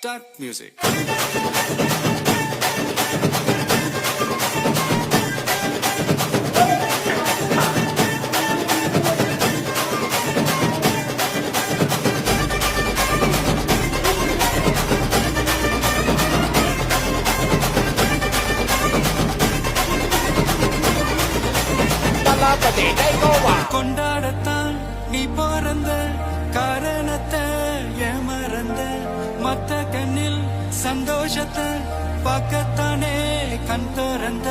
Start music. கொண்டாடத்தான் நீ பிறந்த காரணத்தை ஏமறந்த மத்த கண்ணில் சந்தோஷத்தை பார்க்கத்தானே கண் திறந்த